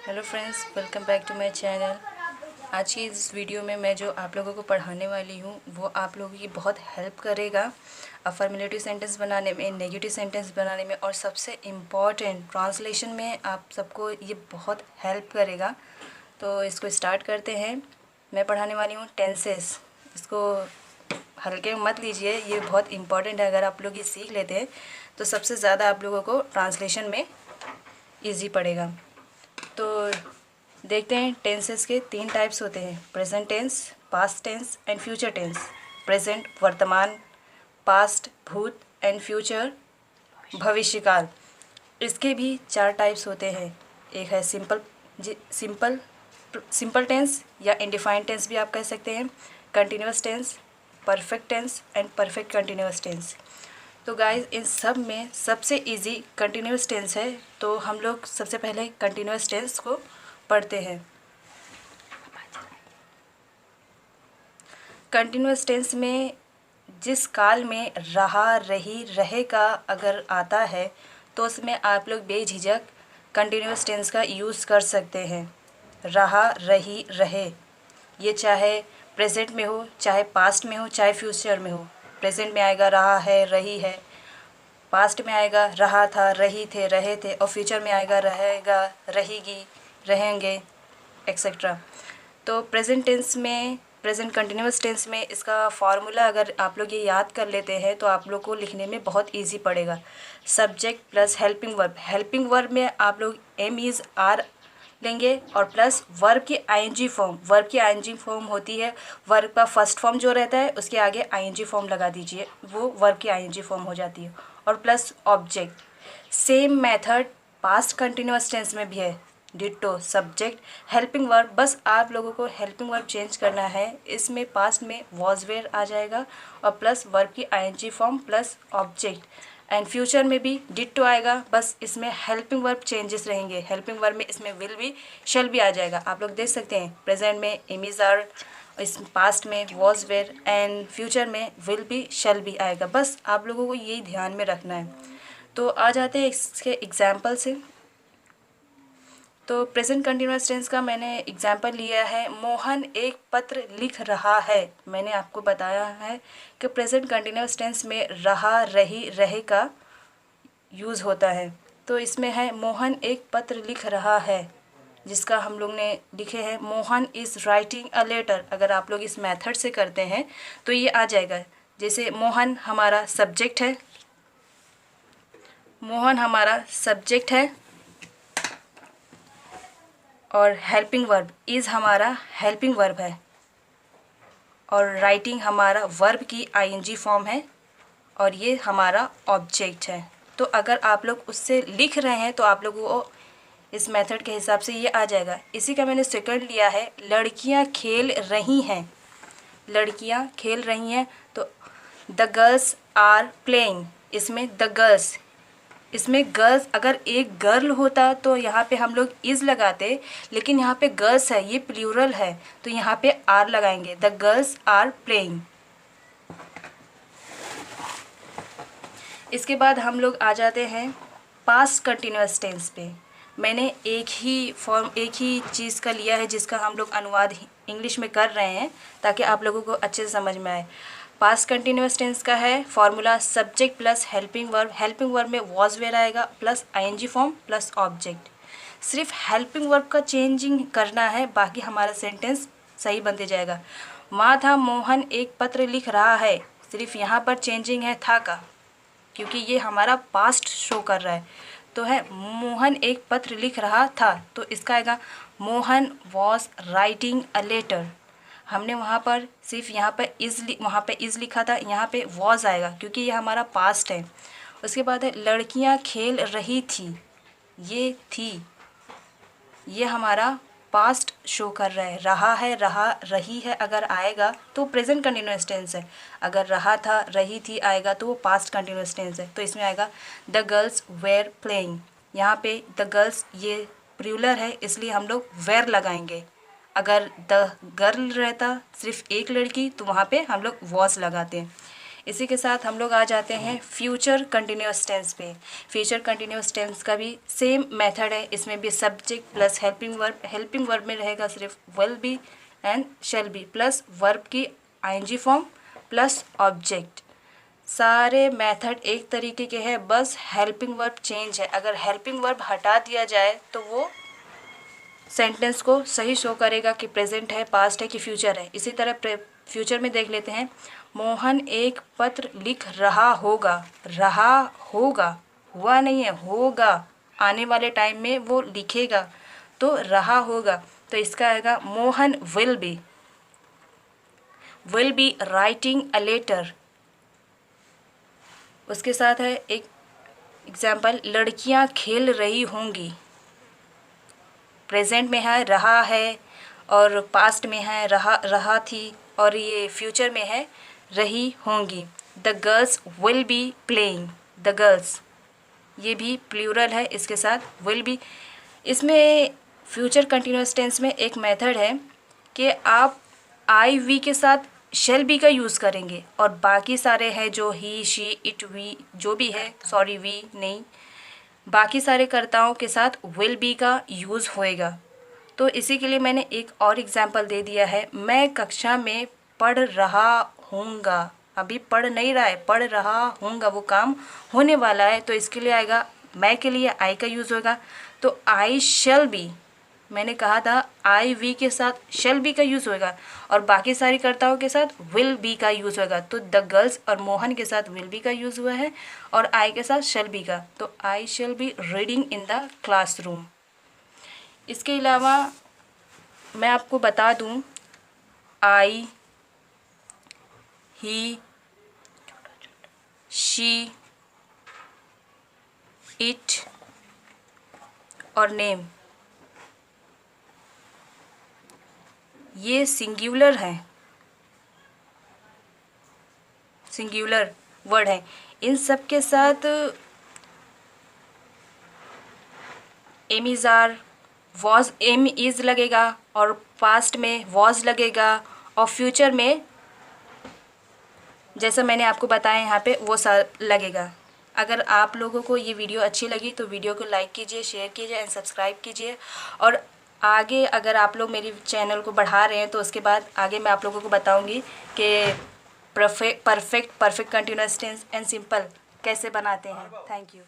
Hello friends, welcome back to my channel. आज की इस वीडियो में मैं जो आप लोगों को पढ़ाने वाली हूँ वो आप लोगों की बहुत हेल्प करेगा अफर्मेटिव सेंटेंस बनाने में, नेगेटिव सेंटेंस बनाने में, और सबसे इम्पॉर्टेंट ट्रांसलेशन में आप सबको ये बहुत हेल्प करेगा। तो इसको स्टार्ट करते हैं। मैं पढ़ाने वाली हूँ टेंसेस। इसको हल्के में मत लीजिए, ये बहुत इम्पॉर्टेंट है। अगर आप लोग ये सीख लेते हैं तो सबसे ज़्यादा आप लोगों को ट्रांसलेशन में ईजी पड़ेगा। तो देखते हैं, टेंसेस के 3 टाइप्स होते हैं: present tense, past tense and future tense. Present वर्तमान, पास्ट भूत एंड फ्यूचर भविष्यकाल। इसके भी 4 टाइप्स होते हैं। एक है सिंपल टेंस या इंडिफाइंड टेंस भी आप कह सकते हैं, continuous tense, perfect tense and perfect continuous tense. तो गाइस, इन सब में सबसे इजी कंटिन्यूअस टेंस है। तो हम लोग सबसे पहले कंटिन्यूअस टेंस को पढ़ते हैं। कंटिन्यूअस टेंस में जिस काल में रहा, रही, रहे का अगर आता है तो उसमें आप लोग बेझिझक कंटिन्यूअस टेंस का यूज़ कर सकते हैं। रहा, रही, रहे, ये चाहे प्रेजेंट में हो, चाहे पास्ट में हो, चाहे फ्यूचर में हो। प्रेजेंट में आएगा रहा है, रही है, पास्ट में आएगा रहा था, रही थे, रहे थे, और फ्यूचर में आएगा रहेगा, रहेगी, रहेंगे, एक्सेट्रा। तो प्रेजेंट टेंस में, प्रेजेंट कंटिन्यूअस टेंस में इसका फार्मूला अगर आप लोग ये याद कर लेते हैं तो आप लोग को लिखने में बहुत इजी पड़ेगा। Subject plus helping verb. Helping verb में आप लोग एम इज़ आर लेंगे और प्लस वर्ब की आईएनजी फॉर्म। वर्ब की आईएनजी फॉर्म होती है, वर्ब का फर्स्ट फॉर्म जो रहता है उसके आगे आईएनजी फॉर्म लगा दीजिए, वो वर्ब की आईएनजी फॉर्म हो जाती है। और plus object. Same method past continuous tense में भी है, डिटो। सब्जेक्ट हेल्पिंग वर्ब, बस आप लोगों को हेल्पिंग वर्ब चेंज करना है। इसमें पास्ट में वॉज वेयर आ जाएगा और प्लस वर्ब की ING form plus object. And future में भी डिटो आएगा, बस इसमें हेल्पिंग वर्ब चेंजेस रहेंगे। हेल्पिंग वर्ब में इसमें विल भी, शैल भी आ जाएगा। आप लोग देख सकते हैं प्रेजेंट में एम इज़ आर, इस पास्ट में वॉज वेयर एंड फ्यूचर में विल भी, शैल भी आएगा। बस आप लोगों को यही ध्यान में रखना है। तो आ जाते हैं इसके एग्जाम्पल से। तो प्रेजेंट कंटिन्यूअस टेंस का मैंने एग्जाम्पल लिया है, मोहन एक पत्र लिख रहा है। मैंने आपको बताया है कि प्रेजेंट कंटिन्यूअस टेंस में रहा, रही, रहे का यूज़ होता है। तो इसमें है मोहन एक पत्र लिख रहा है, जिसका हम लोग ने लिखे हैं Mohan is writing a letter. अगर आप लोग इस मेथड से करते हैं तो ये आ जाएगा। जैसे मोहन हमारा सब्जेक्ट है, मोहन हमारा सब्जेक्ट है और हेल्पिंग वर्ब इज़ हमारा हेल्पिंग वर्ब है और राइटिंग हमारा वर्ब की आईएनजी फॉर्म है और ये हमारा ऑब्जेक्ट है। तो अगर आप लोग उससे लिख रहे हैं तो आप लोगों को इस मेथड के हिसाब से ये आ जाएगा। इसी का मैंने सेकंड लिया है, लड़कियां खेल रही हैं। लड़कियां खेल रही हैं तो द गर्ल्स आर प्लेइंग। इसमें द गर्ल्स, इसमें गर्ल्स, अगर एक गर्ल होता तो यहाँ पे हम लोग इज़ लगाते, लेकिन यहाँ पे गर्ल्स है, ये प्लूरल है, तो यहाँ पे आर लगाएंगे। The girls are playing. इसके बाद हम लोग आ जाते हैं पास्ट कंटिन्यूअस टेंस पे। मैंने एक ही चीज़ का लिया है जिसका हम लोग अनुवाद इंग्लिश में कर रहे हैं ताकि आप लोगों को अच्छे से समझ में आए। पास्ट कंटिन्यूअस टेंस का है formula subject plus helping verb. Helping verb में वॉज वेयर आएगा plus ING form plus object. सिर्फ हेल्पिंग वर्ब का चेंजिंग करना है, बाकी हमारा सेंटेंस सही बनते जाएगा। माँ था मोहन एक पत्र लिख रहा है, सिर्फ यहाँ पर चेंजिंग है था का, क्योंकि ये हमारा पास्ट शो कर रहा है। तो है मोहन एक पत्र लिख रहा था, तो इसका आएगा Mohan was writing a letter. हमने वहाँ पर सिर्फ यहाँ पर वहाँ पे इज़ लिखा था, यहाँ पे वॉज आएगा क्योंकि ये हमारा पास्ट है। उसके बाद है लड़कियाँ खेल रही थी, ये थी, ये हमारा पास्ट शो कर रहा है, रहा, रही है अगर आएगा तो प्रेजेंट कंटिन्यूअस टेंस है। अगर रहा था, रही थी आएगा तो वो पास्ट कंटिन्यूअस टेंस है। तो इसमें आएगा द गर्ल्स वेयर प्लेइंग। यहाँ पे द गर्ल्स ये प्लूरल है, इसलिए हम लोग वेयर लगाएंगे। अगर द गर्ल रहता सिर्फ एक लड़की तो वहाँ पे हम लोग वॉज लगाते हैं। इसी के साथ हम लोग आ जाते हैं फ्यूचर कंटिन्यूअस टेंस पे। फ्यूचर कंटिन्यूअस टेंस का भी सेम मेथड है, इसमें भी सब्जेक्ट प्लस हेल्पिंग वर्ब में रहेगा सिर्फ will be and shall be plus verb की आईएनजी फॉर्म प्लस ऑब्जेक्ट। सारे मेथड एक तरीके के हैं, बस हेल्पिंग वर्ब चेंज है। अगर हेल्पिंग वर्ब हटा दिया जाए तो वो सेंटेंस को सही शो करेगा कि प्रेजेंट है, पास्ट है कि फ्यूचर है। इसी तरह फ्यूचर में देख लेते हैं, मोहन एक पत्र लिख रहा होगा। रहा होगा, हुआ नहीं है, होगा, आने वाले टाइम में वो लिखेगा, तो रहा होगा। तो इसका आएगा Mohan will be writing a letter. उसके साथ है एक एग्जाम्पल, लड़कियां खेल रही होंगी। प्रेजेंट में है रहा है, और पास्ट में है रहा थी, और ये फ्यूचर में है रही होंगी। The girls will be playing. The girls, ये भी प्लूरल है, इसके साथ विल बी। इसमें फ्यूचर कंटिन्यूअस टेंस में एक मेथड है कि आप आई वी के साथ शेल बी का यूज़ करेंगे, और बाकी सारे हैं जो ही शी इट वी जो भी है, सॉरी वी नहीं, बाकी सारे कर्ताओं के साथ विल बी का यूज़ होएगा। तो इसी के लिए मैंने एक और एग्जाम्पल दे दिया है, मैं कक्षा में पढ़ रहा हूँगा। अभी पढ़ नहीं रहा है, पढ़ रहा हूँगा, वो काम होने वाला है। तो इसके लिए आएगा, मैं के लिए आई का यूज़ होगा, तो आई शेल बी। मैंने कहा था आई वी के साथ शेल बी का यूज़ होगा, और बाकी सारी कर्ताओं के साथ विल बी का यूज़ होगा। तो द गर्ल्स और मोहन के साथ विल बी का यूज़ हुआ है, और आई के साथ शेल बी का। तो I shall be reading in the classroom. इसके अलावा मैं आपको बता दूं, आई, ही, शी, इट और नेम, ये सिंगुलर हैं, सिंगुलर वर्ड है। इन सब के साथ am is are, was, am is लगेगा, और पास्ट में वॉज लगेगा, और फ्यूचर में जैसा मैंने आपको बताया यहाँ पे वो लगेगा। अगर आप लोगों को ये वीडियो अच्छी लगी तो वीडियो को लाइक कीजिए, शेयर कीजिए एंड सब्सक्राइब कीजिए। और आगे अगर आप लोग मेरी चैनल को बढ़ा रहे हैं तो उसके बाद आगे मैं आप लोगों को बताऊँगी कि perfect continuous tense and simple कैसे बनाते हैं। Thank you.